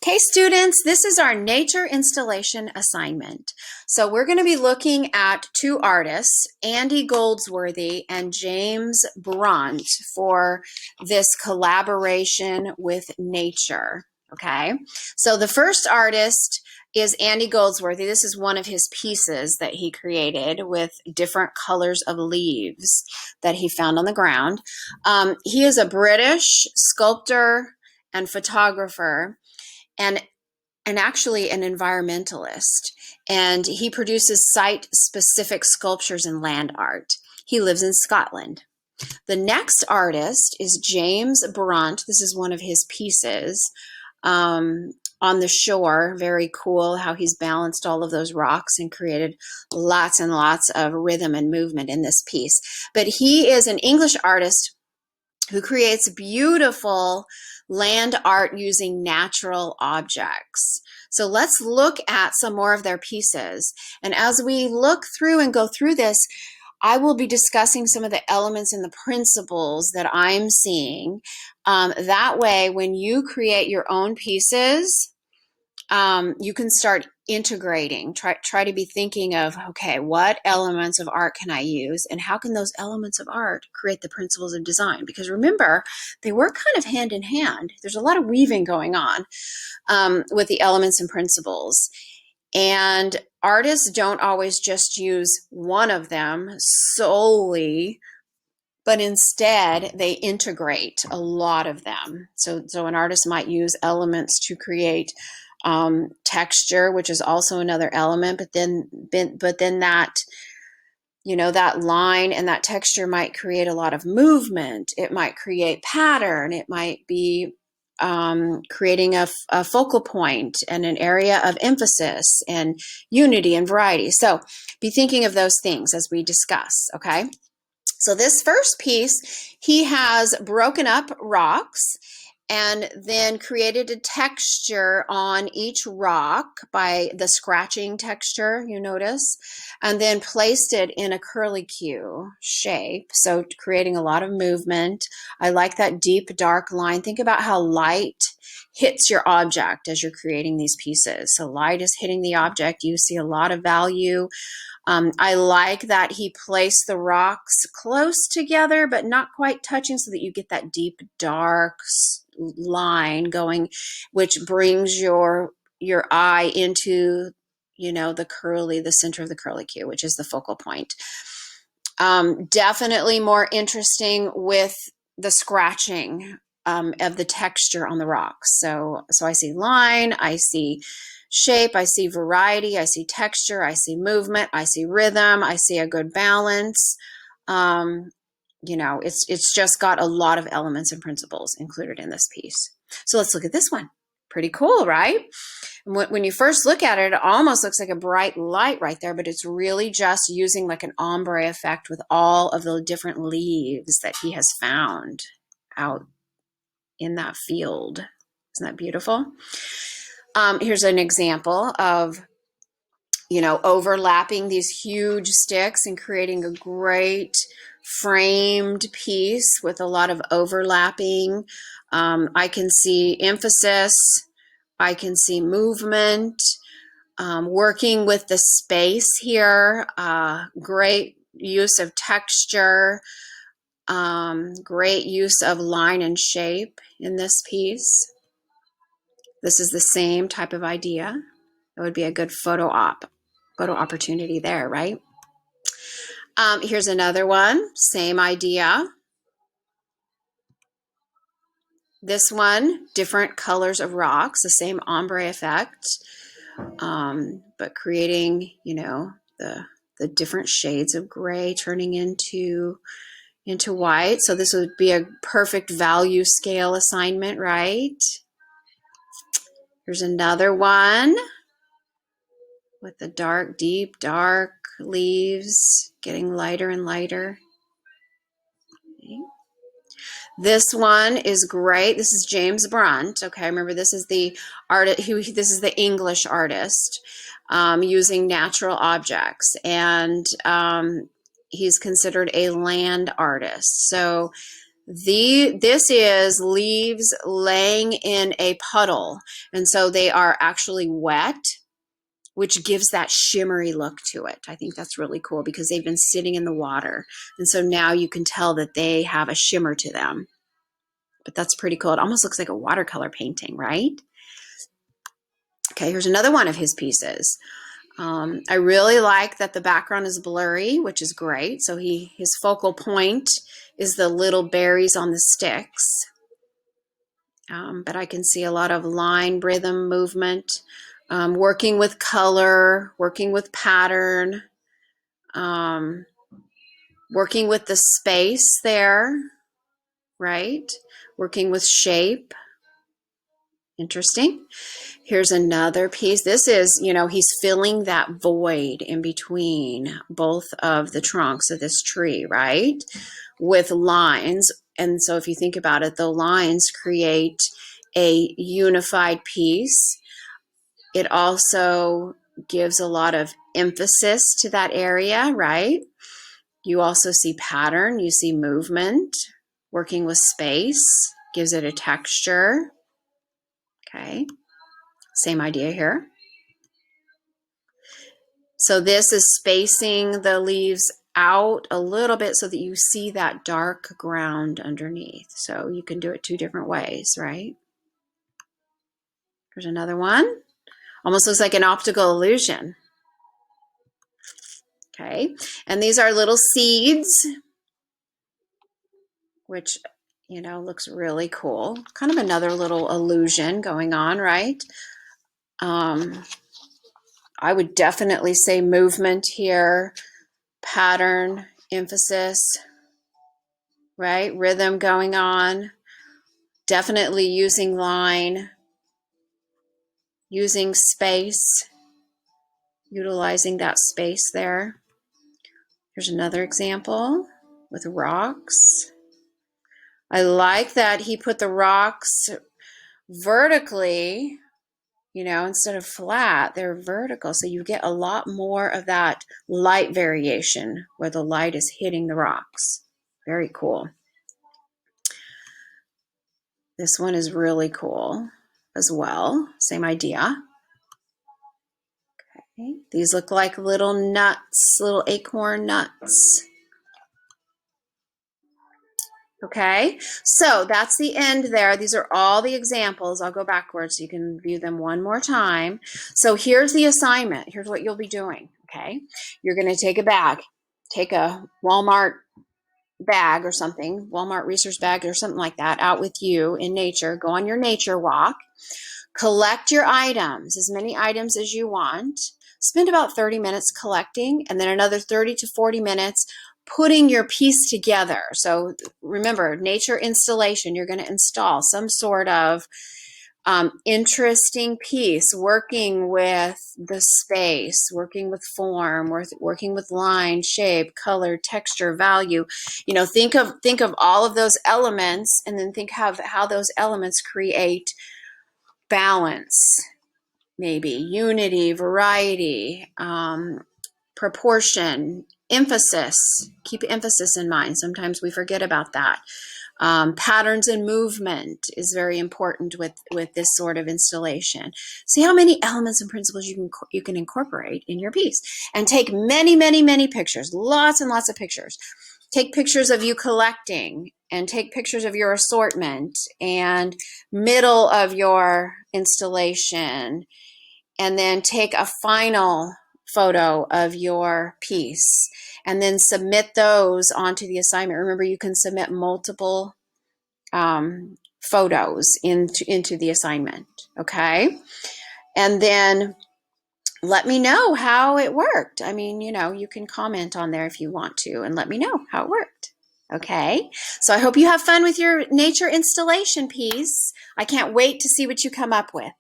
Okay, students, this is our nature installation assignment. So we're going to be looking at two artists, Andy Goldsworthy and James Brunt, for this collaboration with nature. Okay, so the first artist is Andy Goldsworthy. This is one of his pieces that he created with different colors of leaves that he found on the ground. He is a British sculptor and photographer, and actually an environmentalist, and he produces site-specific sculptures and land art. He lives in Scotland. The next artist is James Brunt. This is one of his pieces on the shore. Very cool how he's balanced all of those rocks and created lots and lots of rhythm and movement in this piece. But he is an English artist who creates beautiful land art using natural objects. So let's look at some more of their pieces. And as we look through and go through this, I will be discussing some of the elements and the principles that I'm seeing. That way, when you create your own pieces, you can start integrating. Try to be thinking of, okay, what elements of art can I use, and how can those elements of art create the principles of design? Because remember, they work kind of hand in hand. There's a lot of weaving going on with the elements and principles. And artists don't always just use one of them solely, but instead they integrate a lot of them. So an artist might use elements to create texture, which is also another element, but then that, that line and that texture might create a lot of movement. It might create pattern. It might be creating a focal point and an area of emphasis and unity and variety. So be thinking of those things as we discuss, okay? So this first piece, he has broken up rocks and then created a texture on each rock by the scratching texture, you notice, and then placed it in a curlicue shape, so creating a lot of movement. I like that deep, dark line. Think about how light hits your object as you're creating these pieces. So light is hitting the object. You see a lot of value. I like that he placed the rocks close together, but not quite touching, so that you get that deep, dark line going, which brings your eye into, the center of the curlicue, which is the focal point. Definitely more interesting with the scratching of the texture on the rocks. So I see line, I see shape, I see variety, I see texture, I see movement, I see rhythm, I see a good balance. It's just got a lot of elements and principles included in this piece. So let's look at this one. Pretty cool, right? When you first look at it, it almost looks like a bright light right there, but it's really just using like an ombre effect with all of the different leaves that he has found out in that field. Isn't that beautiful? Here's an example of, overlapping these huge sticks and creating a great framed piece with a lot of overlapping. I can see emphasis. I can see movement. Working with the space here. Great use of texture. Great use of line and shape in this piece. This is the same type of idea. It would be a good photo opportunity there, right? Here's another one, same idea. This one, different colors of rocks, the same ombre effect, but creating, the different shades of gray turning into white. So this would be a perfect value scale assignment, right? Here's another one with the dark, deep, dark leaves getting lighter and lighter. Okay. This one is great. This is James Brunt. Okay, remember this is the this is the English artist using natural objects, and he's considered a land artist. So This is leaves laying in a puddle, and so they are actually wet, which gives that shimmery look to it. I think that's really cool because they've been sitting in the water, and so now you can tell that they have a shimmer to them. But that's pretty cool. It almost looks like a watercolor painting, right? Okay, here's another one of his pieces. I really like that the background is blurry, which is great. So his focal point is the little berries on the sticks. But I can see a lot of line, rhythm, movement, working with color, working with pattern, working with the space there, right? Working with shape. Interesting. Here's another piece. This is, he's filling that void in between both of the trunks of this tree, right? With lines. And so if you think about it, the lines create a unified piece. It also gives a lot of emphasis to that area, right? You also see pattern, you see movement, working with space, gives it a texture. Okay, same idea here. So this is spacing the leaves out a little bit so that you see that dark ground underneath. So you can do it two different ways, right? Here's another one. Almost looks like an optical illusion. Okay, and these are little seeds, which, looks really cool. Kind of another little illusion going on, right? I would definitely say movement here, pattern, emphasis, right? Rhythm going on. Definitely using line, using space, utilizing that space there. Here's another example with rocks. I like that he put the rocks vertically, instead of flat, they're vertical. So you get a lot more of that light variation where the light is hitting the rocks. Very cool. This one is really cool as well. Same idea. Okay. These look like little nuts, little acorn nuts. Okay, so that's the end there. These are all the examples. I'll go backwards so you can view them one more time. So here's the assignment. Here's what you'll be doing, okay? You're going to take a bag. Take a Walmart bag or something, Walmart resource bag or something like that, out with you in nature. Go on your nature walk. Collect your items, as many items as you want. Spend about 30 minutes collecting, and then another 30 to 40 minutes putting your piece together. So remember, nature installation, you're going to install some sort of interesting piece, working with the space, working with form, working with line, shape, color, texture, value. Think of all of those elements, and then think of how those elements create balance, maybe unity, variety, proportion, emphasis. Keep emphasis in mind. Sometimes we forget about that. Patterns and movement is very important with this sort of installation. See how many elements and principles you can incorporate in your piece, and take many, many, many pictures, lots and lots of pictures. Take pictures of you collecting, and take pictures of your assortment and middle of your installation, and then take a final photo of your piece, and then submit those onto the assignment. Remember, you can submit multiple photos into the assignment, okay? And then let me know how it worked. I mean, you can comment on there if you want to, and let me know how it worked. Okay, so I hope you have fun with your nature installation piece. I can't wait to see what you come up with.